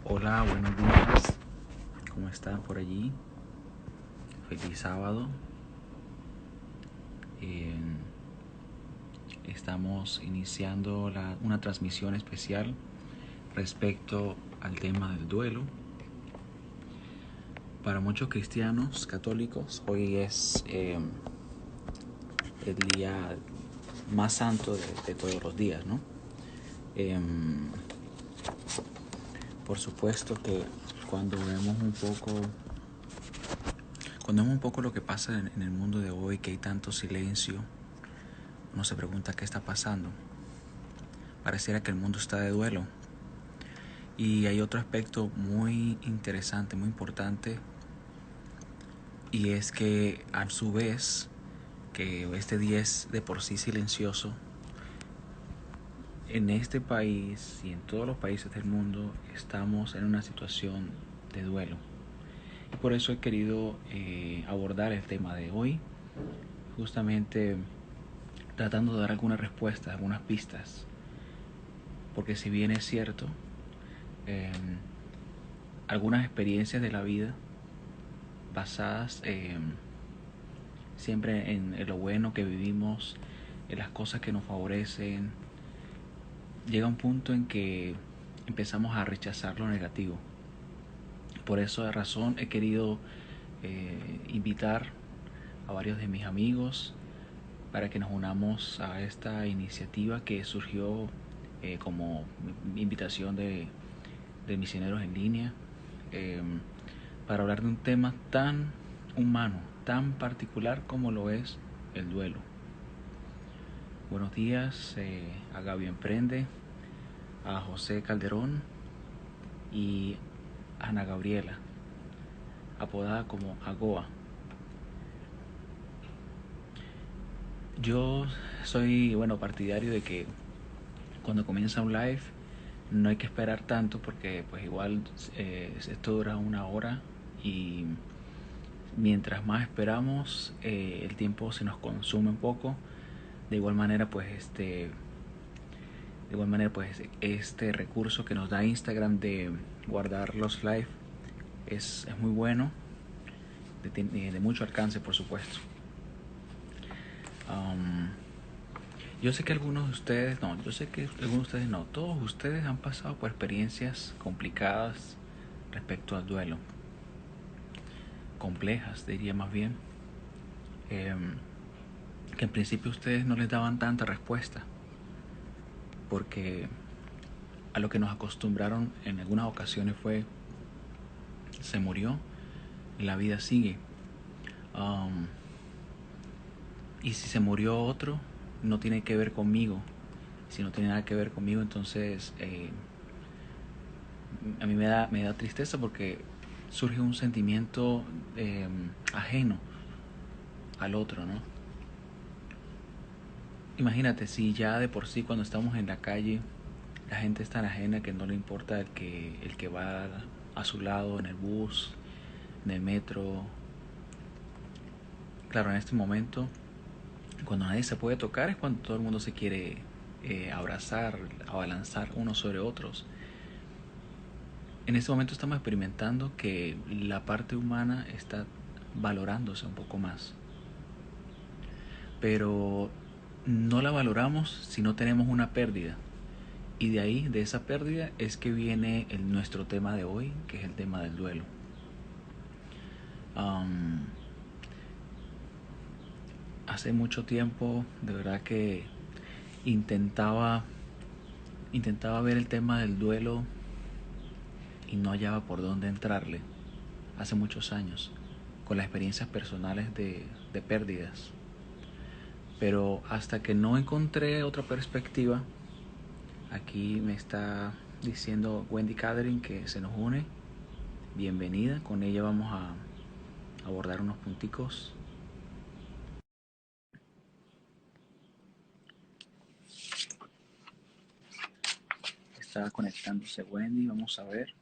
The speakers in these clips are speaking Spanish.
Hola, buenos días. ¿Cómo están por allí? Feliz sábado. Eh, Estamos iniciando una transmisión especial respecto al tema del duelo. Para muchos cristianos católicos, hoy es el día más santo de todos los días, ¿no? Eh, por supuesto que cuando vemos un poco Cuando vemos un poco lo que pasa en el mundo de hoy, que hay tanto silencio, uno se pregunta qué está pasando. Pareciera que el mundo está de duelo. Y hay otro aspecto muy interesante, muy importante, y es que a su vez que este día es de por sí silencioso, en este país y en todos los países del mundo estamos en una situación de duelo. Y por eso he querido abordar el tema de hoy, justamente tratando de dar algunas respuestas, algunas pistas. Porque si bien es cierto, eh, algunas experiencias de la vida basadas siempre en lo bueno que vivimos, en las cosas que nos favorecen, llega un punto en que empezamos a rechazar lo negativo. Por esa razón he querido invitar a varios de mis amigos para que nos unamos a esta iniciativa que surgió como invitación de misioneros en línea, eh, para hablar de un tema tan humano, tan particular como lo es el duelo. Buenos días a Gaby Emprende, a José Calderón y a Ana Gabriela, apodada como Agoa. Yo soy, partidario de que cuando comienza un live no hay que esperar tanto porque pues igual esto dura una hora y mientras más esperamos el tiempo se nos consume un poco. De igual manera este recurso que nos da Instagram de guardar los live es muy bueno, de mucho alcance por supuesto. Um, yo sé que algunos de ustedes, no, yo sé que algunos de ustedes no, todos ustedes han pasado por experiencias complicadas respecto al duelo, complejas diría más bien, eh, que en principio ustedes no les daban tanta respuesta, porque a lo que nos acostumbraron en algunas ocasiones fue: se murió, la vida sigue. Um, y si se murió otro, no tiene que ver conmigo. Si no tiene nada que ver conmigo, entonces a mí me da tristeza porque surge un sentimiento ajeno al otro, ¿no? Imagínate si ya de por sí cuando estamos en la calle la gente es tan ajena que no le importa el que va a su lado en el bus, en el metro. Claro, en este momento, cuando nadie se puede tocar, es cuando todo el mundo se quiere abrazar, abalanzar unos sobre otros. En este momento estamos experimentando que la parte humana está valorándose un poco más. Pero no la valoramos si no tenemos una pérdida. Y de ahí, de esa pérdida, es que viene nuestro tema de hoy, que es el tema del duelo. Um, Hace mucho tiempo, de verdad que intentaba, intentaba ver el tema del duelo y no hallaba por dónde entrarle. Hace muchos años, con las experiencias personales de pérdidas. Pero hasta que no encontré otra perspectiva, aquí me está diciendo Wendy Catherine que se nos une. Bienvenida, con ella vamos a abordar unos punticos. Está conectándose Wendy, vamos a ver.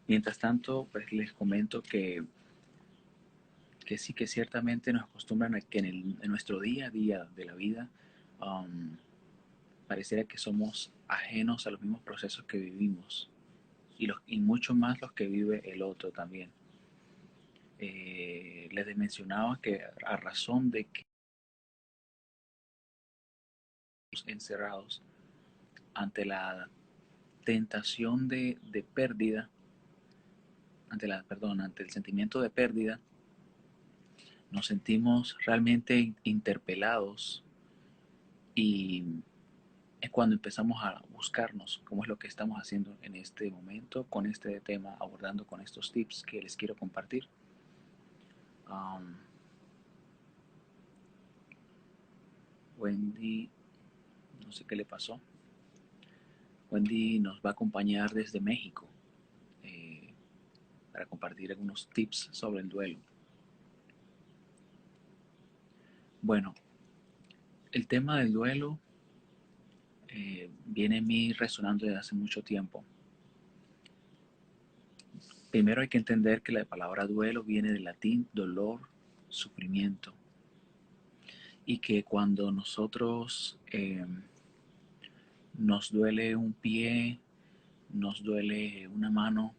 Mientras tanto, pues les comento que sí, que ciertamente nos acostumbran a que en nuestro día a día de la vida, um, pareciera que somos ajenos a los mismos procesos que vivimos y mucho más los que vive el otro también. Les mencionaba que a razón de que encerrados ante la tentación de pérdida, ante el sentimiento de pérdida, nos sentimos realmente interpelados y es cuando empezamos a buscarnos cómo es lo que estamos haciendo en este momento con este tema, abordando con estos tips que les quiero compartir. Um, Wendy, no sé qué le pasó. Wendy nos va a acompañar desde México eh, para compartir algunos tips sobre el duelo. Bueno, el tema del duelo viene en mí resonando desde hace mucho tiempo. Primero hay que entender que la palabra duelo viene del latín dolor, sufrimiento, y que cuando nosotros nos duele un pie, nos duele una mano,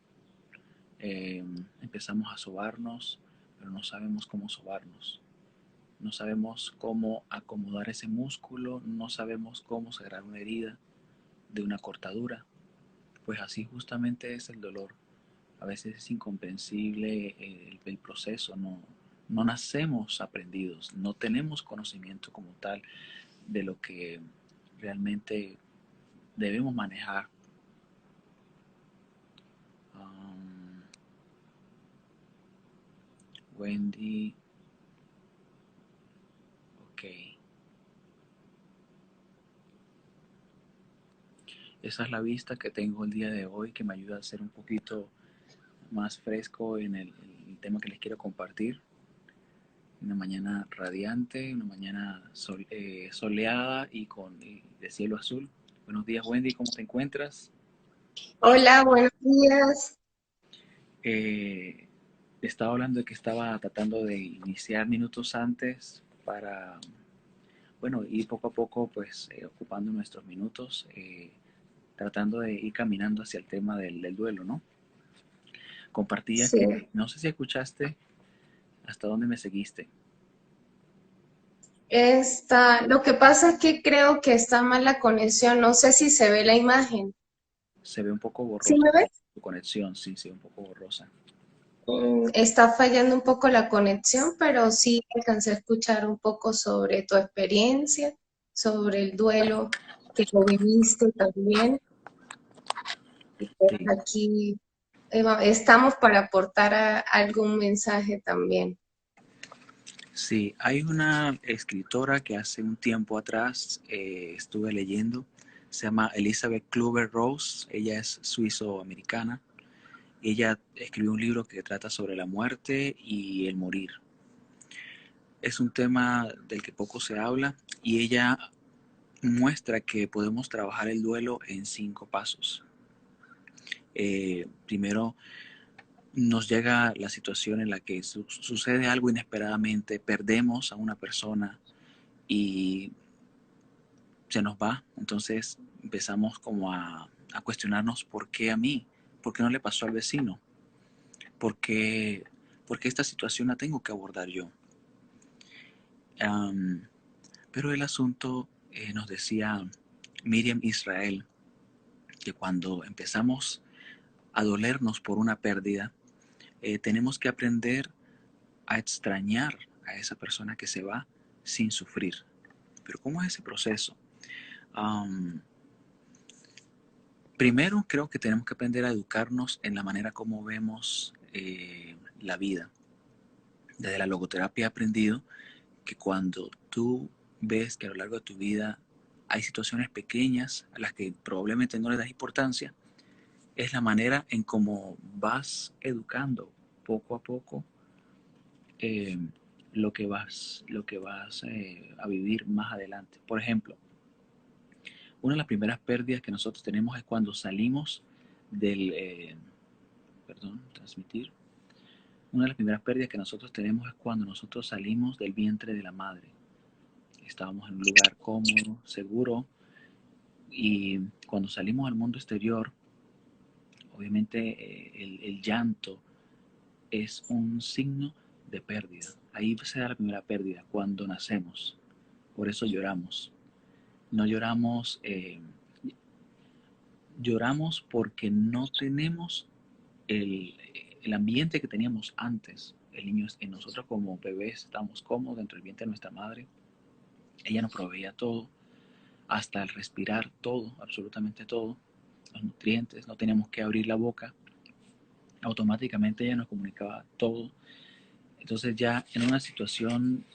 empezamos a sobarnos, pero no sabemos cómo sobarnos. No sabemos cómo acomodar ese músculo, no sabemos cómo cerrar una herida de una cortadura. Pues así justamente es el dolor. A veces es incomprensible el proceso, no nacemos aprendidos, no tenemos conocimiento como tal de lo que realmente debemos manejar. Um, Wendy, ok. Esa es la vista que tengo el día de hoy que me ayuda a ser un poquito más fresco en el tema que les quiero compartir. Una mañana radiante, una mañana soleada y de cielo azul. Buenos días, Wendy, ¿cómo te encuentras? Hola, buenos días. Eh, Estaba hablando de que estaba tratando de iniciar minutos antes para, bueno, ir poco a poco, pues, ocupando nuestros minutos, tratando de ir caminando hacia el tema del duelo, ¿no? Compartía Sí, que, no sé si escuchaste hasta dónde me seguiste. lo que pasa es que creo que está mal la conexión. No sé si se ve la imagen. Se ve un poco ¿Sí borrosa me ves? tu conexión, sí, se ve un poco borrosa. Está fallando un poco la conexión, pero sí alcancé a escuchar un poco sobre tu experiencia, sobre el duelo que lo viviste también. Y pues Sí. aquí estamos para aportar algún mensaje también. Sí, hay una escritora que hace un tiempo atrás estuve leyendo, se llama Elizabeth Kübler-Ross, ella es suizo-americana, ella escribió un libro que trata sobre la muerte y el morir. Es un tema del que poco se habla y ella muestra que podemos trabajar el duelo en 5 pasos. Primero, nos llega la situación en la que sucede algo inesperadamente, perdemos a una persona y se nos va. Entonces empezamos como a cuestionarnos por qué a mí, por qué no le pasó al vecino, por qué, por qué esta situación la tengo que abordar yo. Um, pero el asunto nos decía Miriam Israel que cuando empezamos a dolernos por una pérdida, tenemos que aprender a extrañar a esa persona que se va sin sufrir. Pero ¿cómo es ese proceso? Um, Primero, creo que tenemos que aprender a educarnos en la manera como vemos la vida. Desde la logoterapia he aprendido que cuando tú ves que a lo largo de tu vida hay situaciones pequeñas a las que probablemente no le das importancia, es la manera en cómo vas educando poco a poco eh, lo que vas a vivir más adelante. Por ejemplo, una de las primeras pérdidas que nosotros tenemos es cuando salimos del, transmitir. Una de las primeras pérdidas que nosotros tenemos es cuando nosotros salimos del vientre de la madre. Estábamos en un lugar cómodo, seguro, Y cuando salimos al mundo exterior, obviamente el llanto es un signo de pérdida. Ahí se da la primera pérdida, cuando nacemos. Por eso lloramos. No lloramos, lloramos porque no tenemos el, el ambiente que teníamos antes. El niño, en nosotros como bebés estábamos cómodos dentro del vientre de nuestra madre. Ella nos proveía todo, hasta el respirar todo, absolutamente todo, los nutrientes, no teníamos que abrir la boca, automáticamente ella nos comunicaba todo. Entonces ya en una situación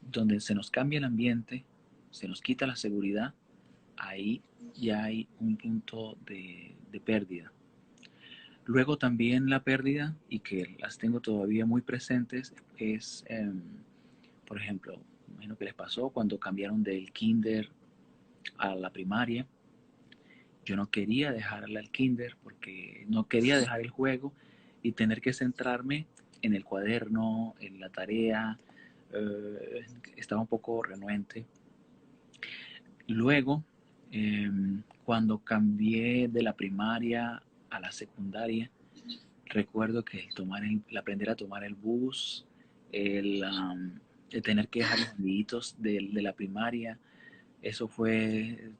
donde se nos cambia el ambiente, se nos quita la seguridad, ahí ya hay un punto de pérdida. Luego también la pérdida, y que las tengo todavía muy presentes, es, por ejemplo, imagino que les pasó cuando cambiaron del kinder a la primaria. Yo no quería dejarla al kinder porque no quería dejar el juego y tener que centrarme en el cuaderno, en la tarea. Estaba un poco renuente. Luego, eh, cuando cambié de la primaria a la secundaria, recuerdo que el aprender a tomar el bus, el tener que dejar los amiguitos de la primaria, eso fue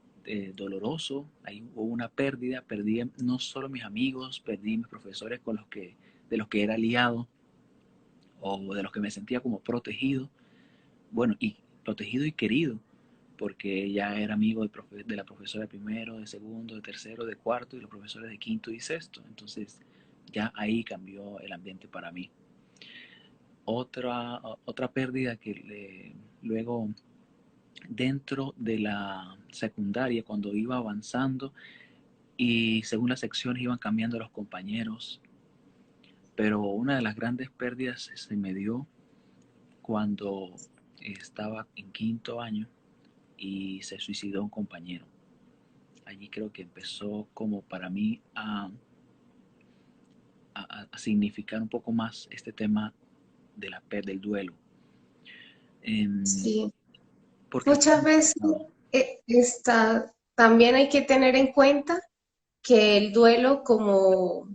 doloroso. Ahí hubo una pérdida, perdí no solo mis amigos, perdí mis profesores de los que era aliado o de los que me sentía como protegido, bueno, y protegido y querido, porque ya era amigo de la profesora de primero, de segundo, de tercero, de cuarto y los profesores de quinto y sexto. Entonces ya ahí cambió el ambiente para mí. Otra pérdida luego dentro de la secundaria, cuando iba avanzando y según las secciones iban cambiando los compañeros, pero una de las grandes pérdidas se me dio cuando estaba en quinto año y se suicidó un compañero. Allí creo que empezó como para mí a significar un poco más este tema del duelo. Sí. Porque Muchas veces también hay que tener en cuenta que el duelo como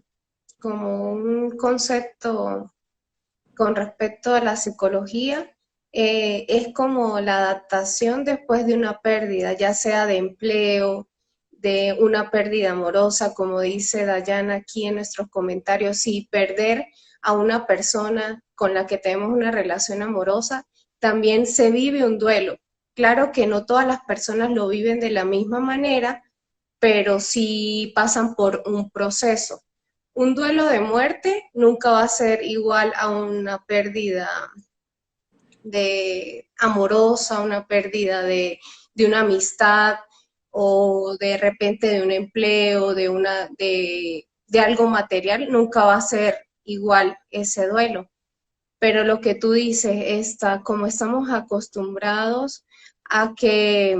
un concepto con respecto a la psicología es como la adaptación después de una pérdida, ya sea de empleo, de una pérdida amorosa, como dice Dayana aquí en nuestros comentarios, si perder a una persona con la que tenemos una relación amorosa, también se vive un duelo. Claro que no todas las personas lo viven de la misma manera, pero sí pasan por un proceso. Un duelo de muerte nunca va a ser igual a una pérdida de amorosa, una pérdida de una amistad o de repente de un empleo, de algo material, nunca va a ser igual ese duelo. Pero lo que tú dices, como estamos acostumbrados a que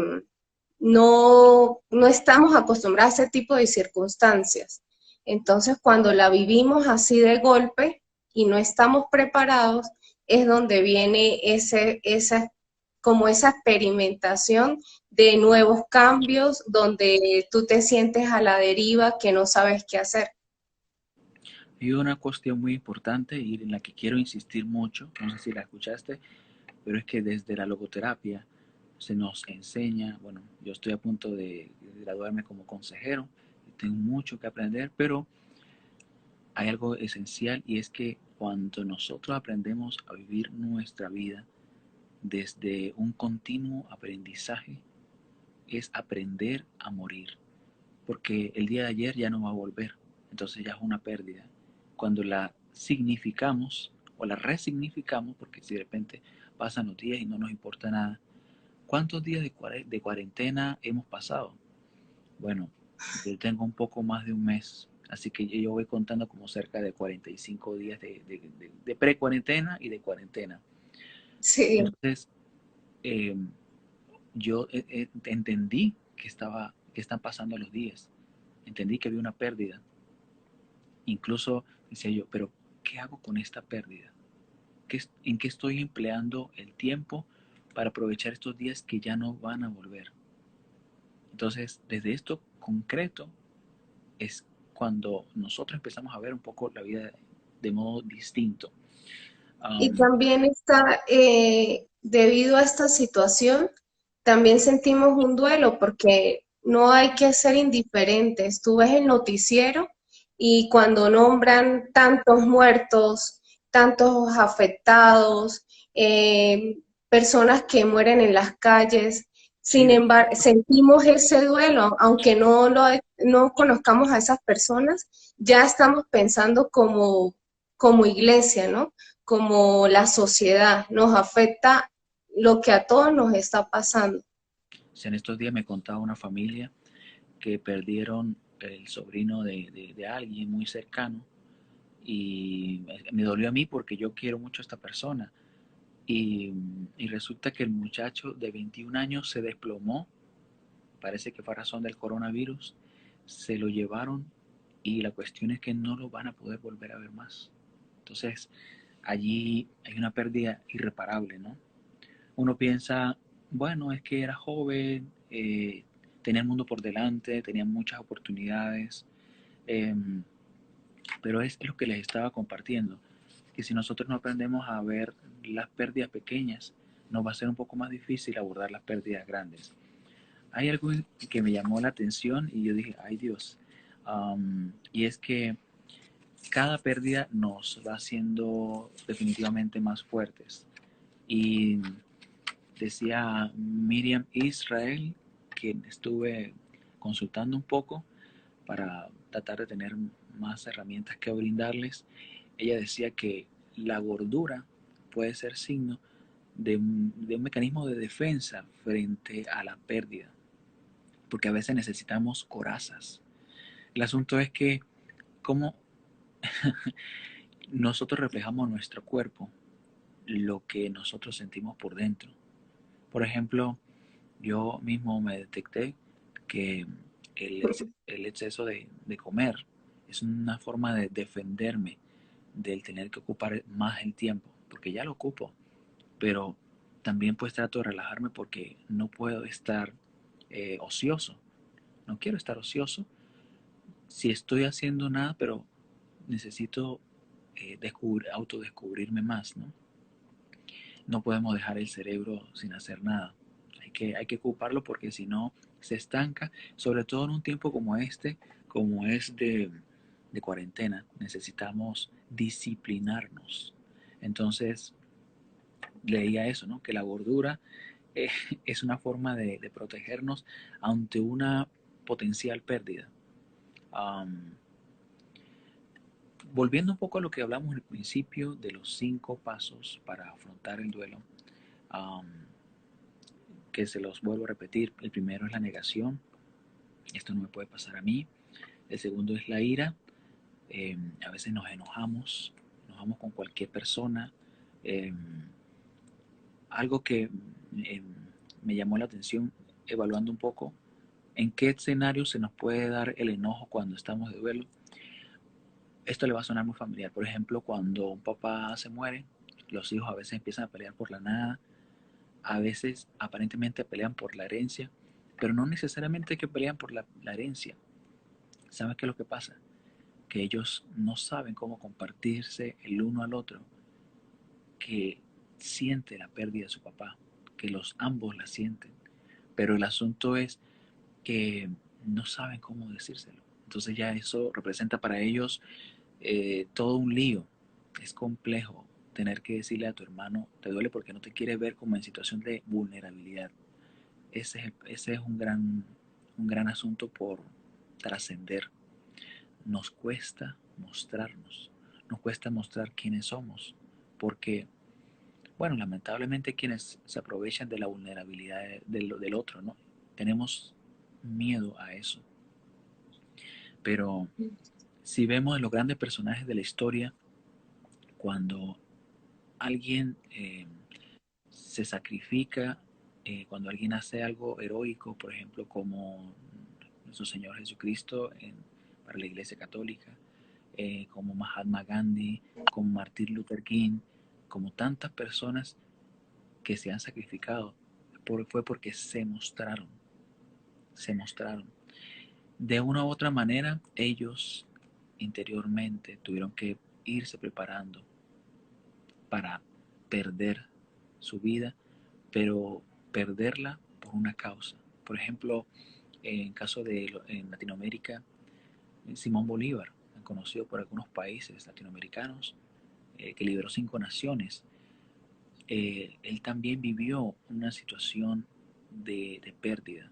no estamos acostumbrados a ese tipo de circunstancias. Entonces, cuando la vivimos así de golpe y no estamos preparados, es donde viene como esa experimentación de nuevos cambios, donde tú te sientes a la deriva que no sabes qué hacer. hay una cuestión muy importante y en la que quiero insistir mucho, no sé si la escuchaste, pero es que desde la logoterapia se nos enseña, bueno, yo estoy a punto de graduarme como consejero, tengo mucho que aprender, pero hay algo esencial y es que cuando nosotros aprendemos a vivir nuestra vida desde un continuo aprendizaje, es aprender a morir, porque el día de ayer ya no va a volver, entonces ya es una pérdida. Cuando la significamos o la resignificamos, porque si de repente pasan los días y no nos importa nada, ¿cuántos días de cuarentena hemos pasado? Bueno, yo tengo un poco más de un mes, así que yo voy contando como cerca de 45 días de pre-cuarentena y de cuarentena. Sí, Entonces, eh, yo entendí que están pasando los días, entendí que había una pérdida. Incluso decía yo, pero ¿qué hago con esta pérdida? ¿En qué estoy empleando el tiempo para aprovechar estos días que ya no van a volver? Entonces, desde esto concreto es cuando nosotros empezamos a ver un poco la vida de modo distinto. Y Um, también está, debido a esta situación, también sentimos un duelo porque no hay que ser indiferentes. Tú ves el noticiero y cuando nombran tantos muertos, tantos afectados, personas que mueren en las calles, sí, sin embargo, sentimos ese duelo, aunque no conozcamos a esas personas, ya estamos pensando como iglesia, ¿no? Como la sociedad, nos afecta lo que a todos nos está pasando. si en estos días me contaba una familia que perdieron el sobrino de alguien muy cercano y me dolió a mí porque yo quiero mucho a esta persona. Y resulta que el muchacho de 21 años se desplomó, parece que fue a razón del coronavirus, se lo llevaron y la cuestión es que no lo van a poder volver a ver más. Entonces, allí hay una pérdida irreparable, ¿no? Uno piensa, bueno, es que era joven, tenía el mundo por delante, tenía muchas oportunidades, eh, pero es lo que les estaba compartiendo, que si nosotros no aprendemos a ver las pérdidas pequeñas, nos va a ser un poco más difícil abordar las pérdidas grandes. Hay algo que me llamó la atención y yo dije, ay Dios, y es que cada pérdida nos va haciendo definitivamente más fuertes. Y decía Miriam Israel, quien estuve consultando un poco para tratar de tener más herramientas que brindarles, ella decía que la gordura puede ser signo de un mecanismo de defensa frente a la pérdida, porque a veces necesitamos corazas. El asunto es que como nosotros reflejamos en nuestro cuerpo lo que nosotros sentimos por dentro. Por ejemplo, yo mismo me detecté que el exceso de comer es una forma de defenderme del tener que ocupar más el tiempo, porque ya lo ocupo, pero también pues trato de relajarme porque no puedo estar ocioso, no quiero estar ocioso si estoy haciendo nada, pero necesito autodescubrirme más, ¿no? No podemos dejar el cerebro sin hacer nada. Hay que ocuparlo porque si no se estanca, sobre todo en un tiempo como este, como es de cuarentena. Necesitamos disciplinarnos. Entonces leía eso, ¿no? Que la gordura eh, es una forma de protegernos ante una potencial pérdida. Um, Volviendo un poco a lo que hablamos al principio de los 5 pasos para afrontar el duelo, um, que se los vuelvo a repetir. El primero es la negación, esto no me puede pasar a mí. El segundo es la ira, a veces nos enojamos con cualquier persona. Eh, Algo que eh, me llamó la atención evaluando un poco en qué escenario se nos puede dar el enojo cuando estamos de duelo. Esto le va a sonar muy familiar. Por ejemplo, cuando un papá se muere, los hijos a veces empiezan a pelear por la nada, a veces aparentemente pelean por la herencia, pero no necesariamente que pelean por la herencia. ¿Sabes qué es lo que pasa? Que ellos no saben cómo compartirse el uno al otro, que siente la pérdida de su papá, que los ambos la sienten, pero el asunto es que no saben cómo decírselo. Entonces ya eso representa para ellos todo un lío. Es complejo tener que decirle a tu hermano, te duele porque no te quiere ver como en situación de vulnerabilidad. Ese es un gran asunto por trascender. Nos cuesta mostrarnos, nos cuesta mostrar quiénes somos, porque, bueno, lamentablemente quienes se aprovechan de la vulnerabilidad del otro, ¿no? Tenemos miedo a eso, pero si vemos en los grandes personajes de la historia, cuando alguien se sacrifica, cuando alguien hace algo heroico, por ejemplo, como nuestro Señor Jesucristo para la Iglesia Católica, como Mahatma Gandhi, como Martin Luther King, como tantas personas que se han sacrificado, fue porque se mostraron. se mostraron. De una u otra manera, ellos interiormente tuvieron que irse preparando para perder su vida, pero perderla por una causa. Por ejemplo, en caso de en Latinoamérica, Simón Bolívar, conocido por algunos países latinoamericanos, que liberó 5 naciones, él también vivió una situación de pérdida.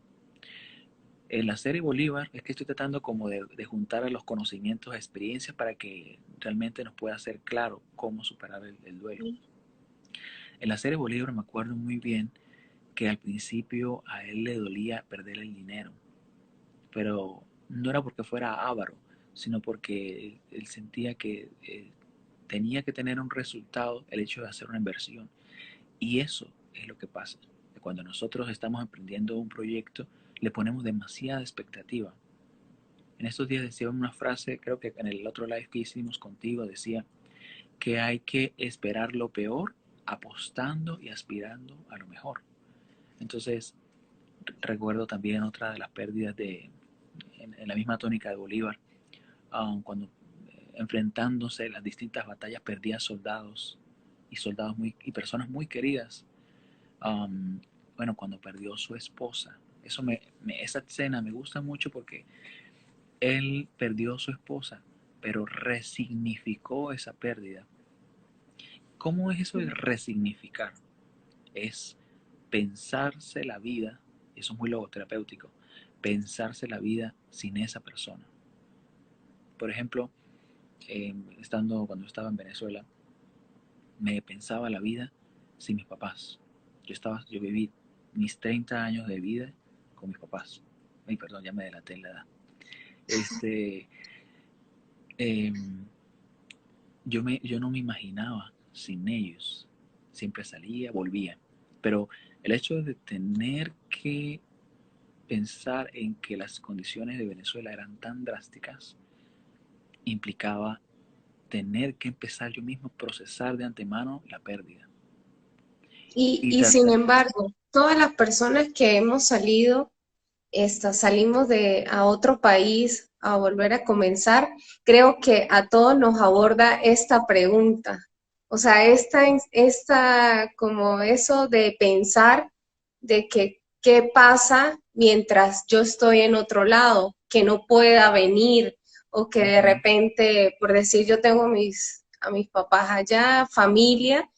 En la serie Bolívar es que estoy tratando como de juntar a los conocimientos, experiencias para que realmente nos pueda hacer claro cómo superar el duelo. En la serie Bolívar me acuerdo muy bien que al principio a él le dolía perder el dinero, pero no era porque fuera avaro, sino porque él sentía que tenía que tener un resultado el hecho de hacer una inversión. Y eso es lo que pasa. Cuando nosotros estamos emprendiendo un proyecto, le ponemos demasiada expectativa. En estos días decía una frase, creo que en el otro live que hicimos contigo, decía que hay que esperar lo peor apostando y aspirando a lo mejor. Entonces, recuerdo también otra de las pérdidas en la misma tónica de Bolívar, cuando enfrentándose las distintas batallas perdía soldados y personas muy queridas. Um, bueno, cuando perdió su esposa, esa escena me gusta mucho porque él perdió su esposa, pero resignificó esa pérdida. ¿Cómo es eso de resignificar? Es pensarse la vida, y eso es muy logoterapéutico, pensarse la vida sin esa persona. Por ejemplo, cuando estaba en Venezuela, me pensaba la vida sin mis papás. Yo viví mis 30 años de vida con mis papás. Ay, perdón, ya me delaté en la edad. Este, eh, yo no me imaginaba sin ellos. Siempre salía, volvía. Pero el hecho de tener que pensar en que las condiciones de Venezuela eran tan drásticas implicaba tener que empezar yo mismo a procesar de antemano la pérdida. Y Y sin tratar, embargo, todas las personas que hemos salido, salimos a otro país a volver a comenzar, creo que a todos nos aborda esta pregunta. O sea, como eso de pensar de que qué pasa mientras yo estoy en otro lado, que no pueda venir o que de uh-huh, repente, por decir, yo tengo a mis papás allá, familia,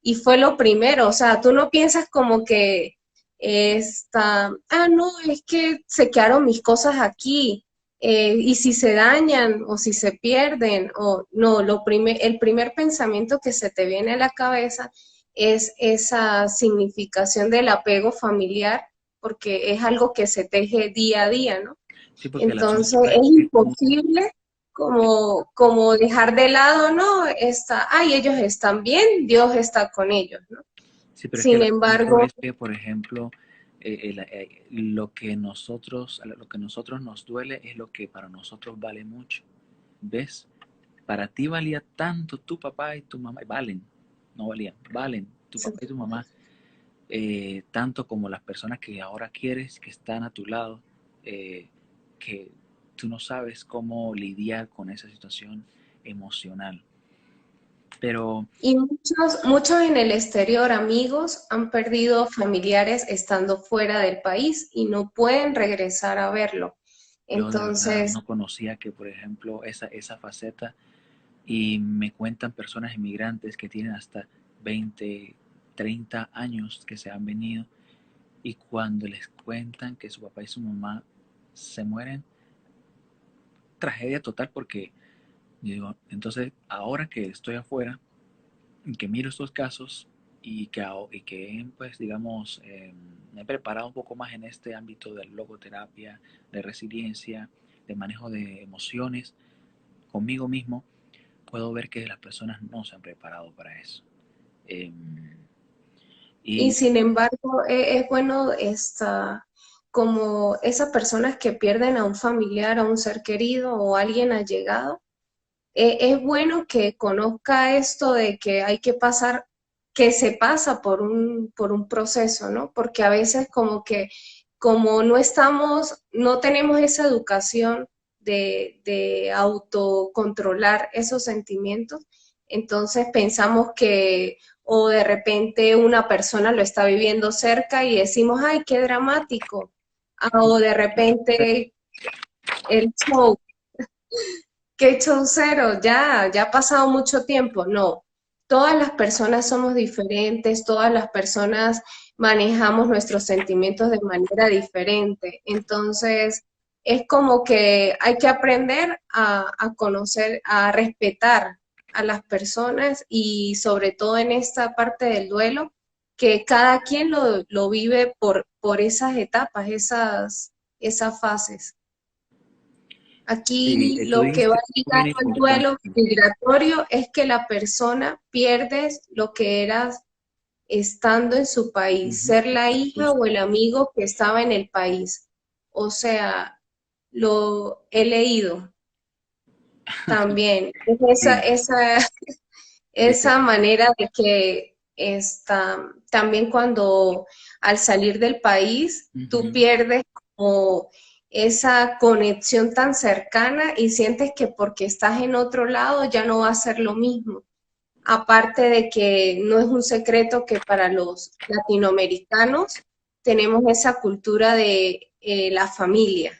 y fue lo primero. O sea, tú no piensas como que no, es que se quedaron mis cosas aquí, y si se dañan o si se pierden, o no, el primer pensamiento que se te viene a la cabeza es esa significación del apego familiar, porque es algo que se teje día a día, ¿no? sí, porque el Entonces asunto es es como, imposible como dejar de lado, ¿no? Ellos están bien, Dios está con ellos, ¿no? sí, pero es que Sin el asunto embargo, es que, por ejemplo, lo que nosotros nos duele es lo que para nosotros vale mucho. ¿Ves? Para ti valía tanto tu papá y tu mamá, valen, no valían, valen tu papá y tu mamá, tanto como las personas que ahora quieres, que están a tu lado, eh, que tú no sabes cómo lidiar con esa situación emocional. Pero y muchos en el exterior, amigos, han perdido familiares estando fuera del país y no pueden regresar a verlo. yo de verdad Entonces, no conocía que, por ejemplo, esa faceta, y me cuentan personas inmigrantes que tienen hasta 20, 30 años que se han venido, y cuando les cuentan que su papá y su mamá se mueren, tragedia total, porque yo digo, entonces ahora que estoy afuera, que miro estos casos y que pues digamos, me he preparado un poco más en este ámbito de logoterapia, de resiliencia, de manejo de emociones conmigo mismo, puedo ver que las personas no se han preparado para eso. Eh, y y sin embargo, es bueno como esas personas que pierden a un familiar, a un ser querido o a alguien allegado, es bueno que conozca esto de que hay que que se pasa por un proceso, ¿no? Porque a veces como que como no tenemos esa educación de autocontrolar esos sentimientos, entonces pensamos que o de repente una persona lo está viviendo cerca y decimos, ay, qué dramático. O de repente el show, qué showcero, ya ha pasado mucho tiempo. No, todas las personas somos diferentes, todas las personas manejamos nuestros sentimientos de manera diferente. Entonces, es como que hay que aprender a conocer, a respetar a las personas y sobre todo en esta parte del duelo, que cada quien lo vive por esas etapas, esas fases. Sí, Aquí tú lo que va dijiste algo ligado bien al duelo importante. migratorio es que la persona pierde lo que era estando en su país, Ujú, ser la hija o justo. el amigo que estaba en el país. O sea, lo he leído también. Es Sí, de que, esa manera de que también cuando al salir del país tú ujú, pierdes como esa conexión tan cercana y sientes que porque estás en otro lado ya no va a ser lo mismo. Aparte de que no es un secreto que para los latinoamericanos tenemos esa cultura de la familia.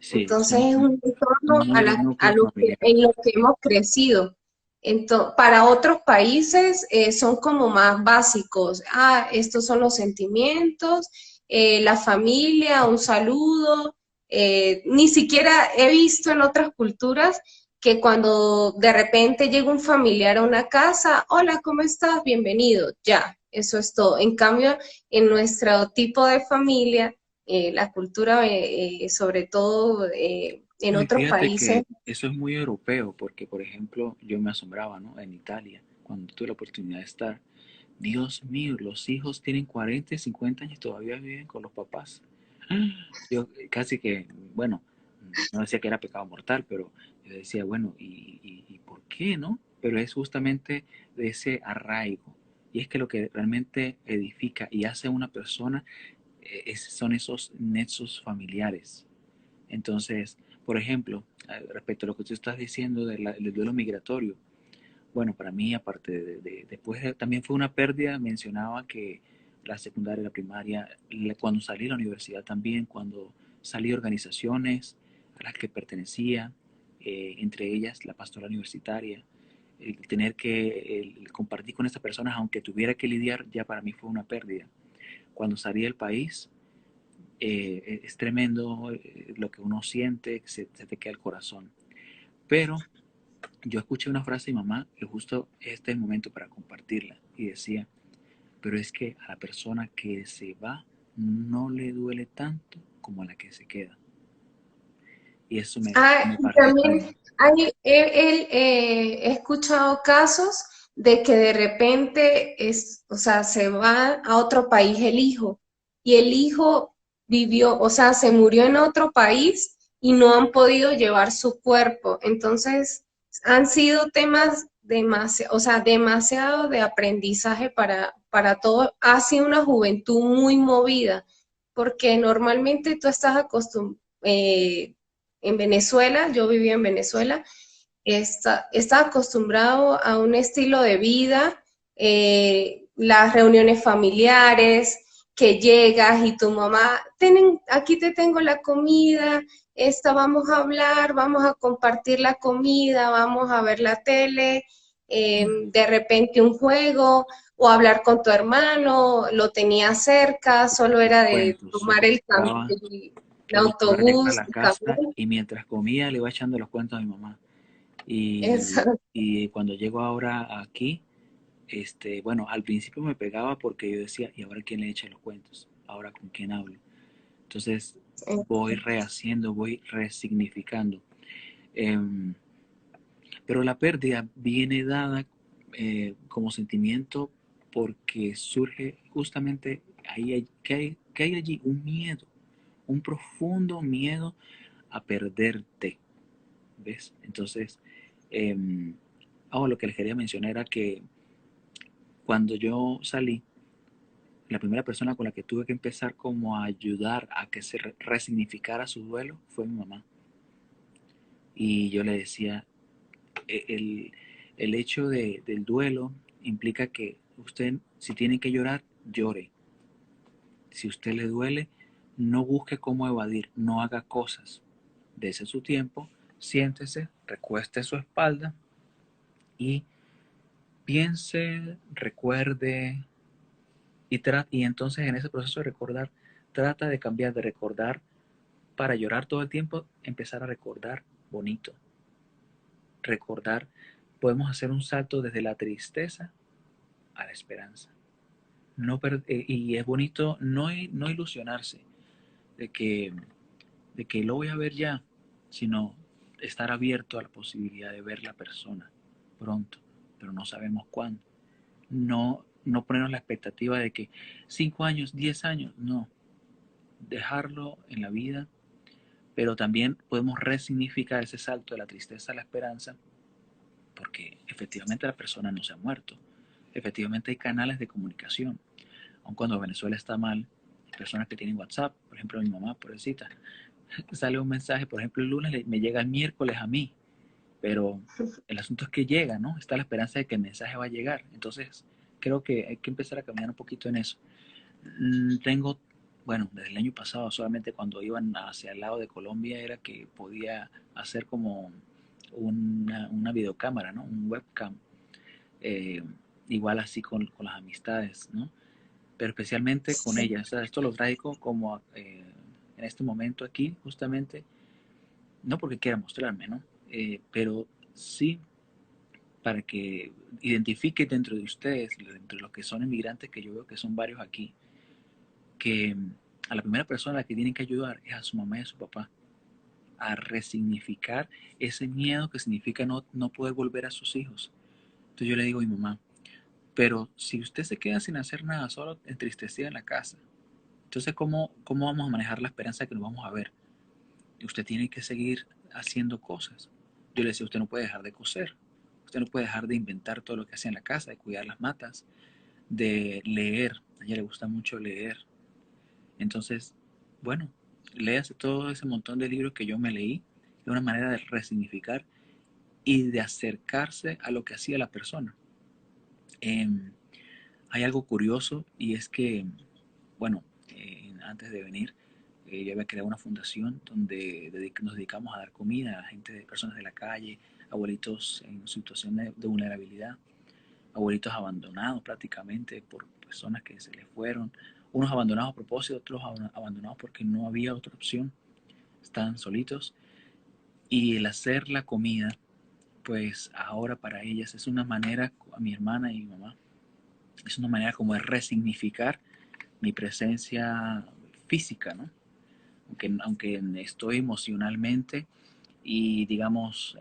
sí, Entonces es un entorno muy de a núcleo lo familiar. en lo que hemos crecido. Para otros países son como más básicos. Ah, estos son los sentimientos, la familia, un saludo. Ni siquiera he visto en otras culturas que cuando de repente llega un familiar a una casa, hola, ¿cómo estás? Bienvenido. Ya, eso es todo. En cambio, en nuestro tipo de familia, la cultura, sobre todo en No, y otros fíjate países. que eso es muy europeo, porque, por ejemplo, yo me asombraba, ¿no? En Italia, cuando tuve la oportunidad de estar, Dios mío, los hijos tienen 40 y 50 años y todavía viven con los papás. Yo casi que, bueno, no decía que era pecado mortal, pero yo decía, bueno, ¿y por qué, no? Pero es justamente de ese arraigo. Y es que lo que realmente edifica y hace a una persona son esos nexos familiares. Entonces, por ejemplo, respecto a lo que tú estás diciendo del duelo migratorio, bueno, para mí, aparte después también fue una pérdida, mencionaba que la secundaria, la primaria, cuando salí de la universidad también, cuando salí de organizaciones a las que pertenecía, entre ellas la pastoral universitaria, el tener que compartir con estas personas, aunque tuviera que lidiar, ya para mí fue una pérdida. Cuando salí del país, es tremendo lo que uno siente, se te queda el corazón. Pero yo escuché una frase de mi mamá que justo este es el momento para compartirla y decía, pero es que a la persona que se va no le duele tanto como a la que se queda. Y eso Ah, me y partió el también alma. he escuchado casos de que de repente o sea, se va a otro país el hijo y el hijo vivió, o sea, se murió en otro país y no han podido llevar su cuerpo. Entonces, han sido temas demasiado, o sea, demasiado de aprendizaje para todo. Ha sido una juventud muy movida, porque normalmente tú estás acostumbrado en Venezuela, yo vivía en Venezuela, está acostumbrado a un estilo de vida, las reuniones familiares, que llegas y tu mamá, aquí te tengo la comida, vamos a hablar, vamos a compartir la comida, vamos a ver la tele, de repente un juego o hablar con tu hermano, lo tenía cerca, solo era de Cuentos, se tomar acostumbraba el que llegaba a autobús, la el casa camión. y mientras comía le iba echando los cuentos a mi mamá. Esa, Y cuando llego ahora aquí, bueno, al principio me pegaba porque yo decía, ¿y ahora quién le echa los cuentos? ¿Ahora con quién hablo? Entonces voy rehaciendo, voy resignificando. Em, pero la pérdida viene dada como sentimiento porque surge justamente que hay allí un miedo, un profundo miedo a perderte, ¿ves? Entonces, eh, lo que les quería mencionar era que cuando yo salí, la primera persona con la que tuve que empezar como a ayudar a que se resignificara su duelo fue mi mamá. Y yo le decía, el, el hecho del duelo implica que usted, si tiene que llorar, llore. Si usted le duele, no busque cómo evadir, no haga cosas. Dese su tiempo, siéntese, recueste su espalda y piense, recuerde y entonces en ese proceso de recordar, trata de cambiar de recordar para llorar todo el tiempo, empezar a recordar bonito. Recordar, podemos hacer un salto desde la tristeza a la esperanza. No y es bonito no ilusionarse de que, de que lo voy a ver ya, sino estar abierto a la posibilidad de ver la persona pronto, pero no sabemos cuándo. No ponernos la expectativa de que 5 años, 10 años, no. Dejarlo en la vida, pero también podemos resignificar ese salto de la tristeza a la esperanza, porque efectivamente la persona no se ha muerto. Efectivamente hay canales de comunicación. Aun cuando Venezuela está mal, hay personas que tienen WhatsApp, por ejemplo mi mamá, pobrecita, sale un mensaje, por ejemplo el lunes me llega el miércoles a mí, pero el asunto es que llega, ¿no? Está la esperanza de que el mensaje va a llegar. Entonces, creo que hay que empezar a caminar un poquito en eso. Tengo, bueno, desde el año pasado, solamente cuando iban hacia el lado de Colombia era que podía hacer como una videocámara, ¿no? Un webcam. Eh, igual así con las amistades, ¿no? Pero especialmente con Sí. ellas. O sea, esto lo traigo como en este momento aquí, justamente, no porque quiera mostrarme, ¿no? Pero sí para que identifique dentro de ustedes, dentro de los que son inmigrantes, que yo veo que son varios aquí, que a la primera persona a la que tienen que ayudar es a su mamá y a su papá, a resignificar ese miedo que significa no poder volver a sus hijos. Entonces yo le digo a mi mamá, pero si usted se queda sin hacer nada, solo entristecida en la casa, entonces ¿cómo vamos a manejar la esperanza de que nos vamos a ver? Y usted tiene que seguir haciendo cosas. Yo le decía, usted no puede dejar de coser, usted no puede dejar de inventar todo lo que hace en la casa, de cuidar las matas, de leer. A ella le gusta mucho leer. Entonces, bueno, léase todo ese montón de libros que yo me leí. Es una manera de resignificar y de acercarse a lo que hacía la persona. Eh, Hay algo curioso y es que, bueno, antes de venir, yo había creado una fundación donde nos dedicamos a dar comida a gente, personas de la calle, abuelitos en situación de vulnerabilidad, abuelitos abandonados prácticamente por personas que se les fueron, unos abandonados a propósito, otros abandonados porque no había otra opción, estaban solitos. Y el hacer la comida, pues ahora para ellas es una manera, a mi hermana y mi mamá, es una manera como de resignificar mi presencia física, ¿no? Aunque estoy emocionalmente y digamos,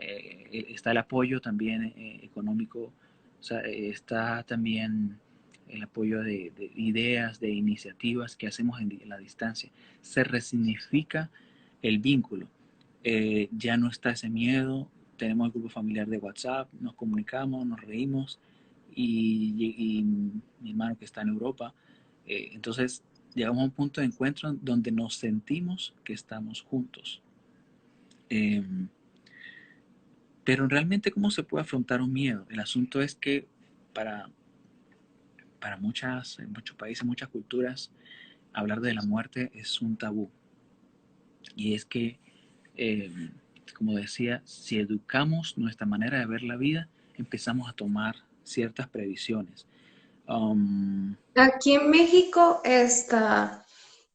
está el apoyo también económico, o sea, está también el apoyo de ideas, de iniciativas que hacemos en la distancia. Se resignifica el vínculo. Ya no está ese miedo, tenemos el grupo familiar de WhatsApp, nos comunicamos, nos reímos y mi hermano que está en Europa, entonces llegamos a un punto de encuentro donde nos sentimos que estamos juntos. Eh, pero realmente, ¿cómo se puede afrontar un miedo? El asunto es que para, para en muchos países, muchas culturas, hablar de la muerte es un tabú. Y es que, eh, como decía, si educamos nuestra manera de ver la vida, empezamos a tomar ciertas previsiones. Um, Aquí en México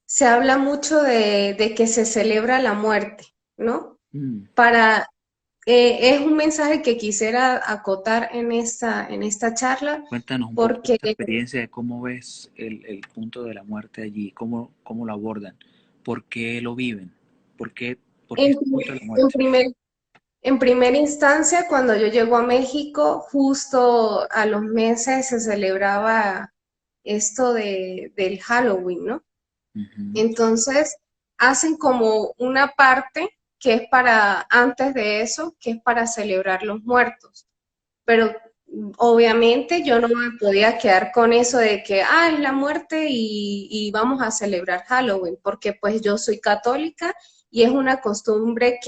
se habla mucho de que se celebra la muerte, ¿no? mm, Para, es un mensaje que quisiera acotar en esta charla, Cuéntanos un poco porque esta experiencia de cómo ves el punto de la muerte allí, cómo lo abordan, por qué lo viven, por qué en, es el punto de la en muerte. primer, en primera instancia, cuando yo llego a México, justo a los meses se celebraba esto del Halloween, ¿no? Ujú, Entonces, hacen como una parte que es para, antes de eso, que es para celebrar los muertos. Pero obviamente yo no me podía quedar con eso de que, es la muerte y vamos a celebrar Halloween, porque pues yo soy católica y es una costumbre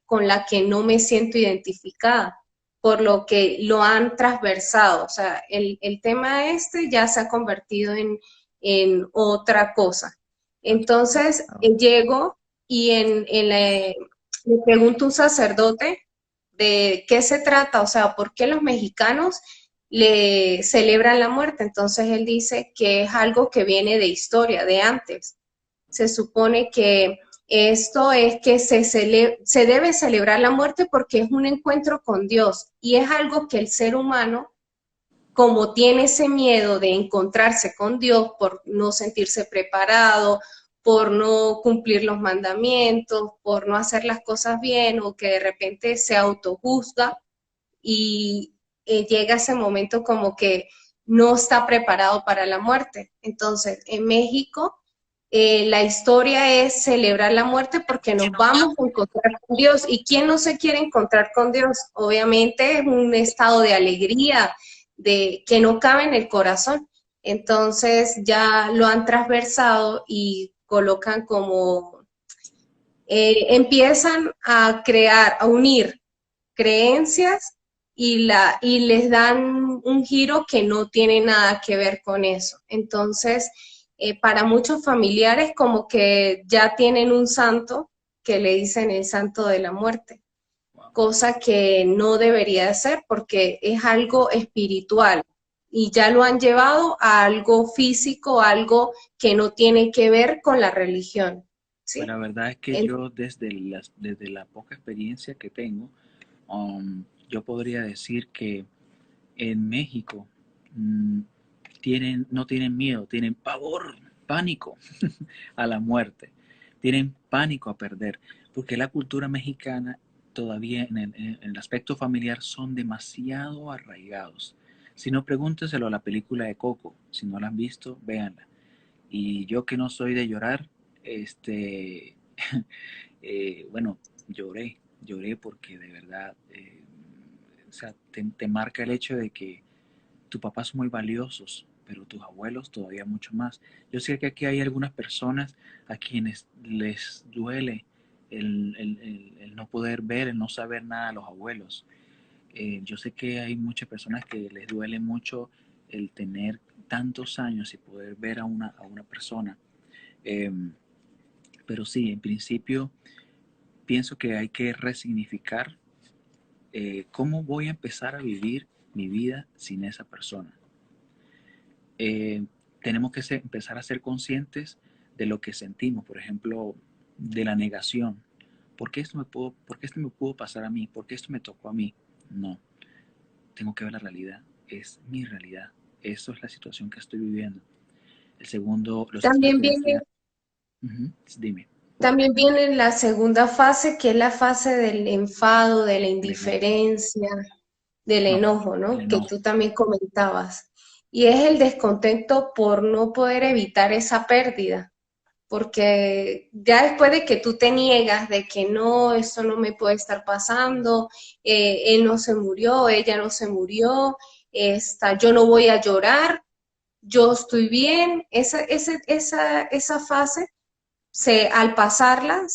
con la que no me siento identificada, por lo que lo han transversado. O sea, el tema este ya se ha convertido en otra cosa. Entonces, llego y le pregunto a un sacerdote de qué se trata, o sea, por qué los mexicanos le celebran la muerte. Entonces él dice que es algo que viene de historia, de antes. Se supone que esto es que se debe celebrar la muerte porque es un encuentro con Dios y es algo que el ser humano, como tiene ese miedo de encontrarse con Dios por no sentirse preparado, por no cumplir los mandamientos, por no hacer las cosas bien o que de repente se autojuzga y llega ese momento como que no está preparado para la muerte. Entonces, en México, la historia es celebrar la muerte porque nos vamos a encontrar con Dios. ¿Y quién no se quiere encontrar con Dios? Obviamente es un estado de alegría, de que no cabe en el corazón. Entonces ya lo han transversado y colocan como, empiezan a crear, a unir creencias y les dan un giro que no tiene nada que ver con eso. Entonces, para muchos familiares como que ya tienen un santo que le dicen el santo de la muerte, cosa que no debería de ser porque es algo espiritual y ya lo han llevado a algo físico, algo que no tiene que ver con la religión, Pues ¿sí? la verdad es que yo desde la poca experiencia que tengo, yo podría decir que en México mm, no tienen miedo, tienen pavor, pánico a la muerte, tienen pánico a perder, porque la cultura mexicana todavía en el aspecto familiar son demasiado arraigados. Si no, pregúnteselo a la película de Coco, si no la han visto, véanla. Y yo que no soy de llorar, este, bueno, lloré porque de verdad, o sea, te marca el hecho de que tus papás son muy valiosos, pero tus abuelos todavía mucho más. Yo sé que aquí hay algunas personas a quienes les duele el no poder ver, el no saber nada de los abuelos. Yo sé que hay muchas personas que les duele mucho el tener tantos años y poder ver a una persona. Eh, pero sí, en principio pienso que hay que resignificar cómo voy a empezar a vivir mi vida sin esa persona. eh, Tenemos que empezar a ser conscientes de lo que sentimos, por ejemplo, de la negación. ¿Por qué esto me pudo pasar a mí? ¿Por qué esto me tocó a mí? No, tengo que ver la realidad, es mi realidad, eso es la situación que estoy viviendo. El segundo, lo segundo también que viene decía, dime, También viene la segunda fase, que es la fase del enfado, de la el enojo. indiferencia, del No, enojo, el ¿no? Que enojo, tú también comentabas. Y es el descontento por no poder evitar esa pérdida, porque ya después de que tú te niegas de que no, esto no me puede estar pasando, él no se murió, ella no se murió, yo no voy a llorar, yo estoy bien, esa fase al pasarla,